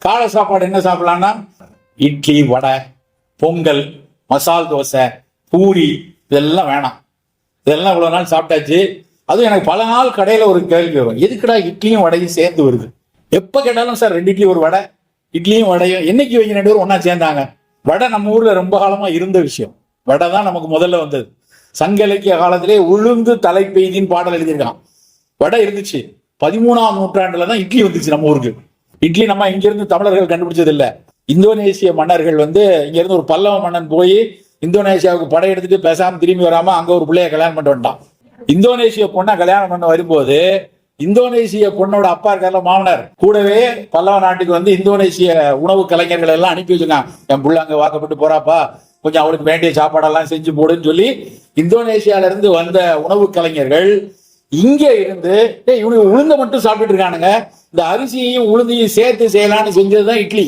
காலை சாப்பாடு என்ன சாப்பிடலாம்னா இட்லி, வடை, பொங்கல், மசால் தோசை, பூரி, இதெல்லாம் வேணாம். இதெல்லாம் இவ்வளவு நாள் சாப்பிட்டாச்சு. அதுவும் எனக்கு பல நாள் கடையில ஒரு கேள்வி வரும், எதுக்குடா இட்லியும் வடையும் சேர்ந்து வருது? எப்ப கேட்டாலும் சார் 2 இட்லி ஒரு வடை, இட்லியும் வடையும் என்னைக்கு வைங்க 2 பேரும் ஒன்னா சேர்ந்தாங்க? வடை நம்ம ஊர்ல ரொம்ப காலமா இருந்த விஷயம். வடை தான் நமக்கு முதல்ல வந்தது. சங்க இலக்கிய காலத்திலே உளுந்து தலை பெய்தின்னு பாடல் எழுதியிருக்கான். வடை இருந்துச்சு. 13ஆம் நூற்றாண்டுல தான் இட்லி வந்துச்சு நம்ம ஊருக்கு. இட்லி நம்ம இங்க இருந்து தமிழர்கள் கண்டுபிடிச்சது இல்ல. இந்தோனேசிய மன்னர்கள் இங்க இருந்து ஒரு பல்லவ மன்னன் போய் இந்தோனேசியாவுக்கு படையெடுத்துட்டு பேசாம திரும்பி வராம அங்க ஒரு பிள்ளைய கல்யாணம் பண்ணிட்டு வந்துட்டான். இந்தோனேசிய பொண்ணை கல்யாணம் பண்ண வரும்போது இந்தோனேசிய பொண்ணோட அப்பா இருக்கார்ல மாமனார், கூடவே பல்லவ நாட்டுக்கு இந்தோனேசிய உணவு கலைஞர்கள் எல்லாம் அனுப்பி வச்சிருக்காங்க. என் புள்ள அங்க வாக்கப்பட்டு போறாப்பா, கொஞ்சம் அவளுக்கு வேண்டிய சாப்பாடெல்லாம் செஞ்சு போடுன்னு சொல்லி இந்தோனேசியால இருந்து வந்த உணவு கலைஞர்கள் இங்க இருந்து இவனுக்கு உளுந்த மட்டும் சாப்பிட்டு இருக்கானுங்க, இந்த அரிசியையும் உளுந்தையும் சேர்த்து செய்யலான்னு செஞ்சதுதான் இட்லி.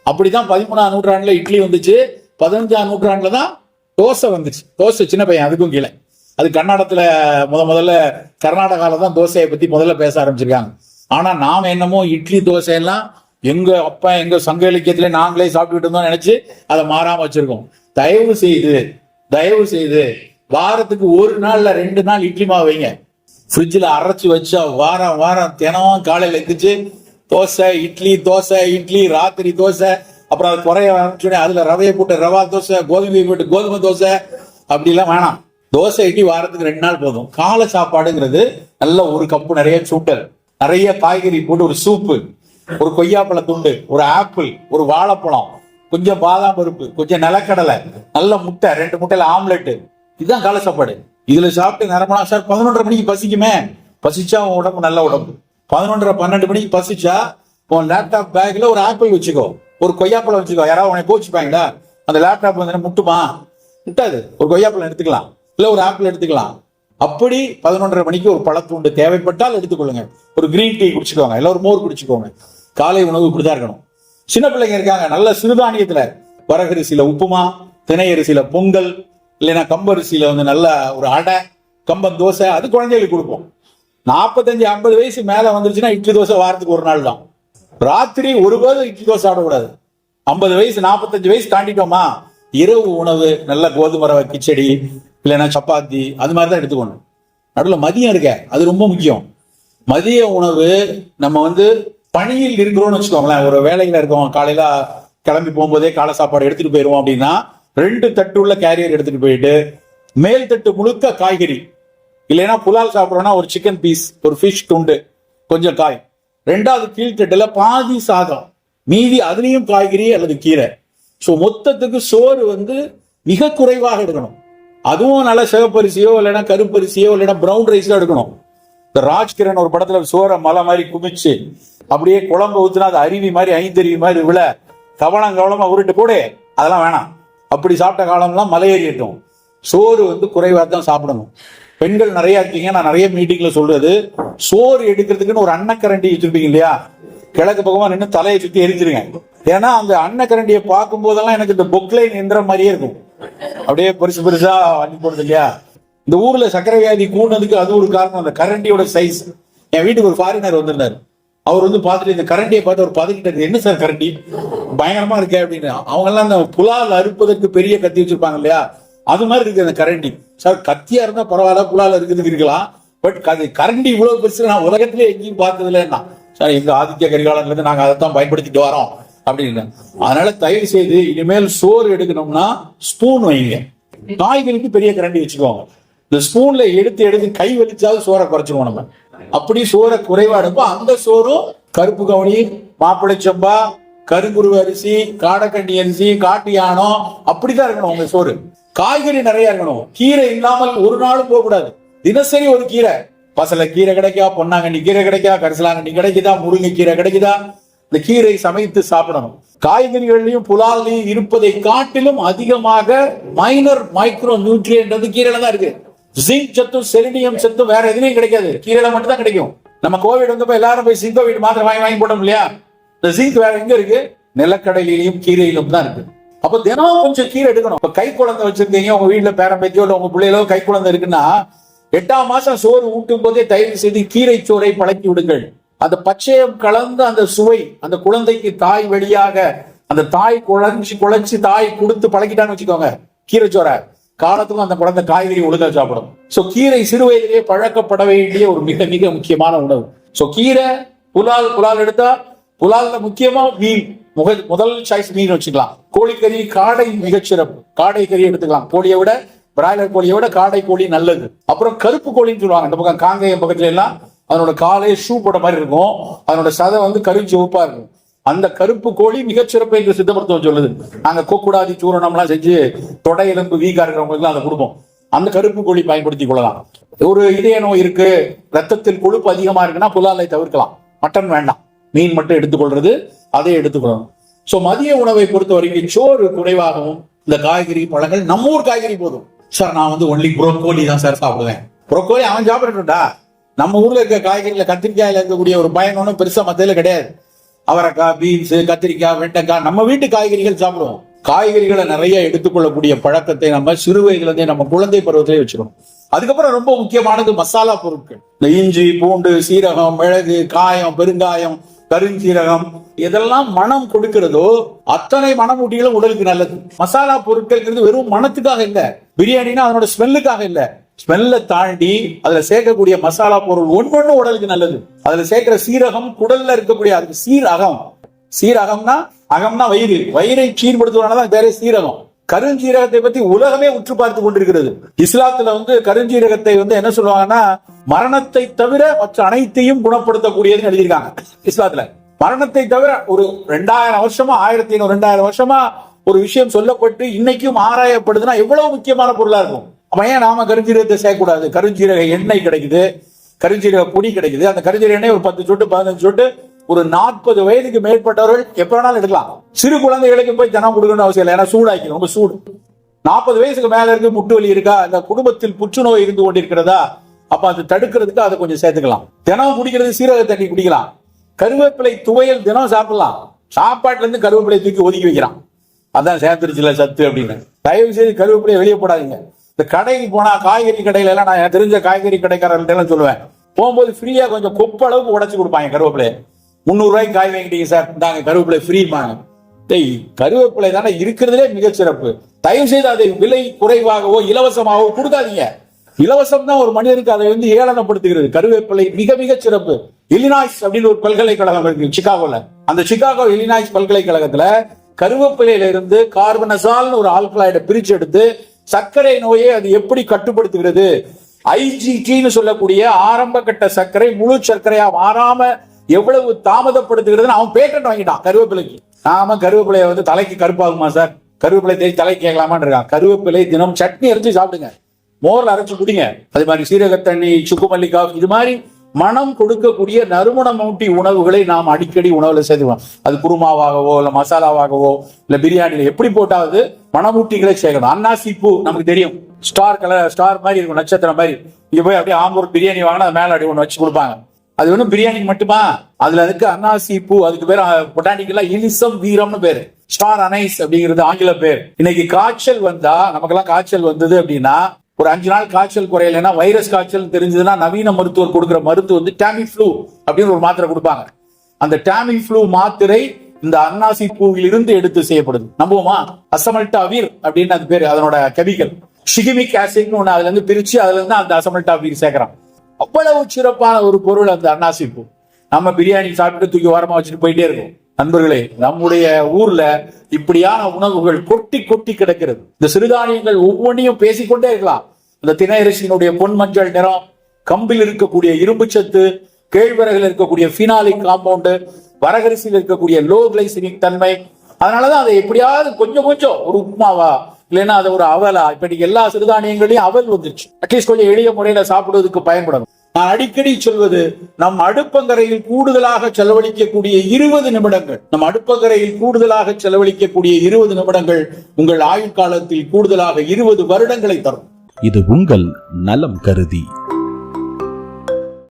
அப்படிதான் 13ஆம் நூற்றாண்டுல இட்லி வந்துச்சு. 15ஆம் நூற்றாண்டுல தான் தோசை வந்துச்சு. தோசை சின்ன பையன், அதுக்கும் கீழே. அது கர்நாடகத்துல முதல்ல கர்நாடகால தான் தோசையை பத்தி முதல்ல பேச ஆரம்பிச்சிருக்காங்க. ஆனா நாம என்னமோ இட்லி தோசை எல்லாம் எங்க அப்பா எங்க சங்க இலக்கியத்திலே நாங்களே சாப்பிட்டுட்டு இருந்தோம் நினைச்சு அதை மாறாம வச்சிருக்கோம். தயவு செய்து வாரத்துக்கு 1 நாள்ல 2 நாள் இட்லி மாவு வைங்க. ஃப்ரிட்ஜில் அரைச்சி வச்சா வாரம் தினமும் காலையில் எழுந்திரிச்சு தோசை இட்லி, ராத்திரி தோசை, அப்புறம் அது குறைய ஆரம்பிச்சோடனே அதுல ரவையை போட்டு ரவா தோசை, கோதுமையை போட்டு கோதுமை தோசை, அப்படிலாம் வேணாம். தோசை இட்லி வாரத்துக்கு 2 நாள் போதும். காலை சாப்பாடுங்கிறது நல்ல 1 கப்பு நிறைய சுண்டல், நிறைய காய்கறி போட்டு ஒரு சூப்பு, ஒரு கொய்யாப்பழ துண்டு, ஒரு ஆப்பிள், ஒரு வாழைப்பழம், கொஞ்சம் பாதாம் பருப்பு, கொஞ்சம் நிலக்கடலை, நல்ல முட்டை, 2 முட்டையில ஆம்லெட், இதுதான் காலை சாப்பாடு. இதுல சாப்பிட்டு நேரமா சார் 11:30 மணிக்கு பசிக்குமே, பசிச்சா உன் உடம்பு நல்ல உடம்பு. 11:30-12 மணிக்கு பசிச்சா உன் லேப்டாப் பேக்ல ஒரு ஆப்பிள் வச்சுக்கோ, ஒரு கொய்யாப்பழம் வச்சுக்கோ. யாராவது உனக்கு கோச்சுப்பாங்களா? அந்த லேப்டாப் முட்டுமா? முட்டாது. ஒரு கொய்யாப்பழம் எடுத்துக்கலாம், இல்ல ஒரு ஆப்பிள் எடுத்துக்கலாம். அப்படி 11:30 மணிக்கு ஒரு பழத்துண்டு தேவைப்பட்டால் எடுத்துக்கொள்ளுங்க. ஒரு கிரீன் டீ குடிச்சுக்கோங்க, இல்ல ஒரு மோர் குடிச்சுக்கோங்க. காலை உணவு இப்படிதான் இருக்கணும். சின்ன பிள்ளைங்க இருக்காங்க, நல்ல சிறுதானியத்துல வரகரிசியில உப்புமா, திணை அரிசியில பொங்கல், இல்லைன்னா கம்பரிசியில நல்ல ஒரு அடை, கம்பம் தோசை, அது குழந்தைகளுக்கு கொடுப்போம். 45-50 வயசு மேல வந்துருச்சுன்னா இட்லி தோசை வாரத்துக்கு 1 நாள் தான். ராத்திரி ஒருபோது இட்லி தோசை சாப்பிடக்கூடாது. 50 வயசு 45 வயசு தாண்டிட்டோமா, இரவு உணவு நல்ல கோதுமை ரவை கிச்சடி, இல்லைன்னா சப்பாத்தி, அது மாதிரிதான் எடுத்துக்கணும். நடுவில் மதியம் இருக்க, அது ரொம்ப முக்கியம். மதிய உணவு நம்ம பணியில் இருக்கிறோம்னு வச்சுக்கோங்களேன், ஒரு வேலையில இருக்கோம், காலையில கிளம்பி போகும்போதே காலை சாப்பாடு எடுத்துட்டு போயிருவோம் அப்படின்னா 2 தட்டு உள்ள கேரியர் எடுத்துட்டு போயிட்டு மேல் தட்டு முழுக்க காய்கறி, இல்லைன்னா புலால் சாப்பிட்றோம்னா ஒரு சிக்கன் பீஸ், ஒரு ஃபிஷ் துண்டு, கொஞ்சம் காய். 2வது கீழ்த்தட்டுல பாதி சாதம், மீதி அதுலயும் காய்கறி அல்லது கீரை. ஸோ மொத்தத்துக்கு சோறு மிக குறைவாக எடுக்கணும். அதுவும் நல்ல சிவப்பரிசியோ இல்லைன்னா கருப்பரிசியோ இல்லைன்னா பிரவுன் ரைஸோ எடுக்கணும். இந்த ராஜ்கிரண் ஒரு படத்துல சோறை மலை மாதிரி குமிச்சு அப்படியே குழம்பு ஊத்துனா அது அருவி மாதிரி 5 அருவி மாதிரி விழ கவனமா உருட்டு கூட, அதெல்லாம் வேணாம். அப்படி சாப்பிட்ட காலம்லாம் மலையேறிட்டோம். சோறு குறைவா தான் சாப்பிடணும். பெண்கள் நிறைய இருக்கீங்க, நான் நிறைய மீட்டிங்ல சொல்றது, சோறு எடுக்கிறதுக்குன்னு ஒரு அன்னக்கரண்டி வச்சிருப்பீங்க இல்லையா, கிழக்கு பக்கமா நின்று தலையை சுத்தி எரிஞ்சிருங்க. ஏன்னா அந்த அன்னக்கரண்டியை பார்க்கும் போதெல்லாம் எனக்கு இந்த பொக்லைன் எந்திரம் மாதிரியே இருக்கும், அப்படியே பெருசா அள்ளி போடுது இல்லையா. இந்த ஊர்ல சர்க்கரை வியாதி கூடுனதுக்கு அது ஒரு காரணம், அந்த கரண்டியோட சைஸ். என் வீட்டுக்கு ஒரு ஃபாரினர் வந்திருந்தாரு. அவர் பார்த்துட்டு இந்த கரண்டியை பார்த்து ஒரு பதக்கிட்டு, என்ன சார் கரண்டி பயங்கரமா இருக்கு அப்படின்னு. அவங்க எல்லாம் அந்த புலால் அறுப்பதற்கு பெரிய கத்தி வச்சிருப்பாங்க இல்லையா, அது மாதிரி இருக்கு அந்த கரண்டி. சார் கத்தியா இருந்தா பரவாயில்ல, புலால் இருக்கிறதுக்கு இருக்கலாம், பட் கரண்டி இவ்வளவு பெருசு நான் உலகத்திலே எங்கேயும் பார்த்தது இல்லைன்னா, சார் எங்க ஆதித்ய கரிகாலன்ல இருந்து நாங்க அதைத்தான் பயன்படுத்திட்டு வரோம் அப்படின்னு. அதனால தயவு செய்து இனிமேல் சோறு எடுக்கணும்னா ஸ்பூன் வைங்க, காய்கறிக்கு பெரிய கரண்டி வச்சுக்கோங்க. இந்த ஸ்பூன்ல எடுத்து கை வலிச்சாவது சோறை குறைச்சிருவோம் நம்ம. அப்படி சோறை குறைவா எடுப்போம். அந்த சோறும் கருப்பு கவுனி, மாப்பிள்ளை சம்பா, கருங்குருவு அரிசி, காடக்கண்டி அரிசி, காட்டு யானம், அப்படிதான் இருக்கணும் உங்க சோறு. காய்கறி நிறைய இருக்கணும். கீரை இல்லாமல் ஒரு நாளும் போக கூடாது. தினசரி ஒரு கீரை, பசலை கீரை கிடைக்கா, பொன்னாங்கண்ணி கீரை கிடைக்கா, கரிசலாங்கண்ணி கிடைக்குதா, முருங்கை கீரை கிடைக்குதா, இந்த கீரை சமைத்து சாப்பிடணும். காய்கறிகளையும் புலாலையும் இருப்பதை காட்டிலும் அதிகமாக மைனர் மைக்ரோ நியூட்ரியன்ட் கீரையில தான் இருக்கு. ஜிங்க் சத்தும் செலினியம் சத்தும் வேற எதுலையும் கிடைக்காது, கீரையில மட்டும் தான் கிடைக்கும். நம்ம கோவிட் வந்தப்ப எல்லாரும் போய் சிங்கோவிட் மாத்திரை வாங்கி போட்டோம் இல்லையா, இந்த ஜிங்க் வேற எங்க இருக்கு? நிலக்கடலையிலும் கீரையிலும் தான் இருக்கு. அப்ப தினம் கொஞ்சம் கீரை எடுக்கணும். இப்ப கை குழந்தை வச்சிருக்கீங்க, உங்க வீட்டுல பேரம்பேத்தியோ இல்ல உங்க பிள்ளைகளோ கை குழந்தை இருக்குன்னா 8ஆம் மாசம் சோறு ஊட்டும் போதே தயவு செய்து கீரை சோறை பழக்கி விடுங்கள். அந்த பச்சையம் கலந்து அந்த சுவை அந்த குழந்தைக்கு தாய் வழியாக அந்த தாய் குழைச்சி தாய் கொடுத்து பழகிட்டான்னு வச்சுக்கோங்க. கீரை சோற காலத்துக்கும் அந்த குழந்தை காய்கறி ஒழுங்கா சாப்பிடும். சோ கீரை சிறு வயதிலேயே பழக்கப்பட வேண்டிய ஒரு மிக மிக முக்கியமான உணவு. சோ கீரை, புலால் எடுத்தா புலால்ல முக்கியமா மீன், முதல் சாய்ஸ் மீன் வச்சுக்கலாம். கோழிக்கறி, காடை மிகச்சிறப்பு. காடை கறி எடுத்துக்கலாம். கோழியை விட, பிராய்லர் கோழியை விட காடை கோழி நல்லது. அப்புறம் கருப்பு கோழின்னு சொல்லுவாங்க. இந்த பக்கம் காங்கேயம் பக்கத்துல எல்லாம் அதனோட காலே ஷூ போட்ட மாதிரி இருக்கும். அதனோட சதை கருஞ்சிவப்பா இருக்கும். அந்த கருப்பு கோழி மிகச்சிறப்பு என்று சித்த மருத்துவம் சொல்லுது. நாங்க கொக்குடாதி சூரணம் எல்லாம் செஞ்சு தொடை எலும்பு வீக்கா இருக்கிறவங்களுக்கு அதை கொடுப்போம். அந்த கருப்பு கோழி பயன்படுத்தி கொள்ளலாம். ஒரு இதய நோய் இருக்கு, ரத்தத்தில் கொழுப்பு அதிகமா இருக்குன்னா புலாலை தவிர்க்கலாம். மட்டன் வேண்டாம், மீன் மட்டும் எடுத்துக்கொள்றது, அதை எடுத்துக்கொள்ளணும். சோ மதிய உணவை பொறுத்த வரைக்கும் சோறு குறைவாகவும் இந்த காய்கறி பழங்கள், நம்ம ஊர் காய்கறி போதும் சார். நான் ஒன்லி புரோக்கோலி தான் சார் சாப்பிடுவேன். புரோக்கோலி அவன் சாப்பிடட்டும்டா. நம்ம ஊர்ல இருக்க காய்கறியில கத்திரிக்காயில இருக்கக்கூடிய ஒரு பயன் ஒன்றும் பெருசா மத்தியில கிடையாது. அவரைக்காய், பீன்ஸ், கத்திரிக்காய், வெண்டைக்காய், நம்ம வீட்டு காய்கறிகள் சாப்பிடுவோம். காய்கறிகளை நிறைய எடுத்துக்கொள்ளக்கூடிய பழக்கத்தை நம்ம சிறு வயதுல இருந்தே நம்ம குழந்தை பருவத்திலே வச்சிருக்கோம். அதுக்கப்புறம் ரொம்ப முக்கியமானது மசாலா பொருட்கள். இந்த இஞ்சி, பூண்டு, சீரகம், மிளகு, காயம், பெருங்காயம், கருஞ்சீரகம், இதெல்லாம் மனம் கொடுக்கிறதோ அத்தனை மணமூட்டிகளும் உடலுக்கு நல்லது. மசாலா பொருட்கள் வெறும் மனத்துக்காக இல்ல, பிரியாணினா அதனோட ஸ்மெல்லுக்காக இல்ல, ஸ்மெல்ல தாண்டி அதுல சேர்க்கக்கூடிய மசாலா பொருள் ஒன்னொன்னு உடலுக்கு நல்லது. அதுல சேர்க்கிற சீரகம் குடல்ல இருக்கக்கூடிய, அதுக்கு சீரகம்னா அகம்னா வயிறை சீர்படுத்துவதனாலதான் பேரே சீரகம். கருஞ்சீரகத்தை பத்தி உலகமே உற்று பார்த்து கொண்டிருக்கிறது. இஸ்லாத்துல கருஞ்சீரகத்தை என்ன சொல்லுவாங்கன்னா, மரணத்தை தவிர மற்ற அனைத்தையும் குணப்படுத்தக்கூடியதுன்னு எழுதியிருக்காங்க. இஸ்லாத்துல மரணத்தை தவிர ஒரு 2000 வருஷமா 1500 2000 வருஷமா ஒரு விஷயம் சொல்லப்பட்டு இன்னைக்கும் ஆராயப்படுதுன்னா எவ்வளவு முக்கியமான பொருளா இருக்கும். அப்ப ஏன் நாம கருஞ்சீரகத்தை சேர்க்கக்கூடாது? கருஞ்சீரக எண்ணெய் கிடைக்குது, கருஞ்சீரக பொடி கிடைக்குது. அந்த கருஞ்சீரக எண்ணெய் ஒரு 10 சொட்டு 15 சொட்டு ஒரு 40 வயதுக்கு மேற்பட்டவர்கள் எப்ப வேணாலும் எடுக்கலாம். சிறு குழந்தைகளுக்கு போய் தினம் கொடுக்கணும்னு அவசியம் இல்லை, ஏன்னா சூடாக்கி ரொம்ப சூடு. 40 வயசுக்கு மேல இருக்கு, முட்டு வலி இருக்கா, இந்த குடும்பத்தில் புற்றுநோய் இருந்து கொண்டிருக்கிறதா, அப்ப அது தடுக்கிறதுக்கு அதை கொஞ்சம் சேர்த்துக்கலாம். தினம் குடிக்கிறது சீரக தண்ணி குடிக்கலாம். கருவேப்பிலை துவையல் தினம் சாப்பிடலாம். சாப்பாட்டுல இருந்து கருவேப்பிலை தூக்கி ஒதுக்கி வைக்கிறான், அதான் சேர்ந்துருச்சுல சத்து அப்படின்னு. தயவு செய்து கருவேப்பிலையை வெளியே போடாதீங்க. இந்த கடைக்கு போனா, காய்கறி கடையில எல்லாம் நான் தெரிஞ்ச காய்கறி கடைக்காரர்கிட்ட எல்லாம் சொல்லுவேன், போகும்போது ஃப்ரீயா கொஞ்சம் கொப்ப அளவுக்கு உடைச்சு கொடுப்பாங்க கருவேப்பிலையை. 300 ரூபாய்க்கு காய் வாங்கிட்டீங்க சார், இந்தாங்க கருவேப்பிலை ஃப்ரீமாங்க. கருவேப்பிலை தானே இருக்கிறதுலே மிக சிறப்பு. தயவு செய்து அதை விலை குறைவாகவோ இலவசமாகவோ கொடுக்காதீங்க. இலவசம் தான் ஒரு மனிதனுக்கு அதை ஏளனப்படுத்துகிறது. கருவேப்பிலை மிக மிக சிறப்பு. இல்லினாய்ஸ் அப்படின்னு ஒரு பல்கலைக்கழகம் இருக்கு சிகாகோல. அந்த சிகாகோ இல்லினாய்ஸ் பல்கலைக்கழகத்துல கருவேப்பிலையில இருந்து கார்பனசால்னு ஒரு ஆல்கலாய்டை பிரிச்சு எடுத்து சர்க்கரை நோயை அது எப்படி கட்டுப்படுத்துகிறது, ஐஜிடின்னு சொல்லக்கூடிய ஆரம்ப கட்ட சர்க்கரை முழு சர்க்கரையா மாறாம எவ்வளவு தாமதப்படுத்துகிறதுன்னு அவன் பேட்டன்ட் வாங்கிட்டான் கருவேப்பிலைக்கு. நாம கருவேப்பிலையை தலைக்கு கருப்பாகுமா சார், கருவேப்பிலை தேய்ச்சி தலைக்கு கேட்கலாமான்னு இருக்கான். கருவேப்பிலை தினம் சட்னி அரைச்சு சாப்பிடுங்க, மோர்ல அரைச்சு குடிங்க. அது மாதிரி சீரக தண்ணி, சுக்குமல்லிக்கா, இது மாதிரி மனம் கொடுக்கக்கூடிய நறுமணமூட்டி உணவுகளை நாம் அடிக்கடி உணவுல சேர்த்துவோம். அது குருமாவாகவோ இல்ல மசாலாவாகவோ இல்ல பிரியாணியில எப்படி போட்டாவது மணமூட்டிகளை சேர்க்கணும். அன்னாசி பூ நமக்கு தெரியும், ஸ்டார் மாதிரி இருக்கும், நட்சத்திரம் மாதிரி. இங்க போய் அப்படியே ஆம்பூர் பிரியாணி வாங்கினா அது மேல அப்படி ஒண்ணு வச்சு கொடுப்பாங்க. அது ஒன்றும் பிரியாணிக்கு மட்டுமா, அதுல இருக்கு அன்னாசி பூ. அதுக்கு பேர் பொட்டானிக்கலா இலிசம் வீரம்னு பேரு. ஸ்டார் அனைஸ் அப்படிங்கிறது ஆங்கில பேர். இன்னைக்கு காய்ச்சல் வந்தா, நமக்கெல்லாம் காய்ச்சல் வந்தது அப்படின்னா, ஒரு 5 நாள் காய்ச்சல் குறையலைன்னா, வைரஸ் காய்ச்சல் தெரிஞ்சதுன்னா நவீன மருத்துவர் கொடுக்குற மருந்து டாமிஃப்ளூ அப்படின்னு ஒரு மாத்திரை கொடுப்பாங்க. அந்த டாமிஃப்ளூ மாத்திரை இந்த அன்னாசி பூவில் இருந்து எடுத்து செய்யப்படுது. நம்புவோமா? அசமல்டாவீர் அப்படின்னு அது பேரு, அதனோட கெமிக்கல். ஷிகிமிக் ஆசிட்னு ஒண்ணு அதுல இருந்து பிரிச்சு அதுல இருந்து அந்த அசமல்டாவீர் சேர்க்கிறான். அவ்வளவு சிறப்பான ஒரு பொருள் அந்த அன்னாசி பூ. நம்ம பிரியாணி சாப்பிட்டு தூக்கி ஓரமா வச்சுட்டு போயிட்டே இருக்கோம். நண்பர்களே, நம்முடைய ஊர்ல இப்படியான உணவுகள் கொட்டி கொட்டி கிடக்கிறது. இந்த சிறுதானியங்கள் ஒவ்வொன்றையும் பேசிக்கொண்டே இருக்கலாம். இந்த திணையரிசியினுடைய பொன் மஞ்சள் நிறம், கம்பில் இருக்கக்கூடிய இரும்பு சத்து, கேழ்வரகில் இருக்கக்கூடிய பினாலிக் காம்பவுண்டு, வரகரிசியில் இருக்கக்கூடிய லோ கிளைசிமிக் தன்மை. அதனாலதான் அதை எப்படியாவது கொஞ்சம் கொஞ்சம் ஒரு உப்புமாவா இல்லைன்னா அதை ஒரு அவலா, இப்ப நீங்க எல்லா சிறுதானியங்களையும் அவல் வந்துருச்சு. அட்லீஸ்ட் கொஞ்சம் எளிய முறையில சாப்பிடுவதற்கு பயன்படும். நான் அடிக்கடி சொல்வது, நம் அடுப்பங்கரையில் கூடுதலாக செலவழிக்கக்கூடிய 20 நிமிடங்கள், நம் அடுப்பங்கரையில் கூடுதலாக செலவழிக்கக்கூடிய 20 நிமிடங்கள் உங்கள் ஆயுள் காலத்தில் கூடுதலாக 20 வருடங்களை தரும். இது உங்கள் நலம் கருதி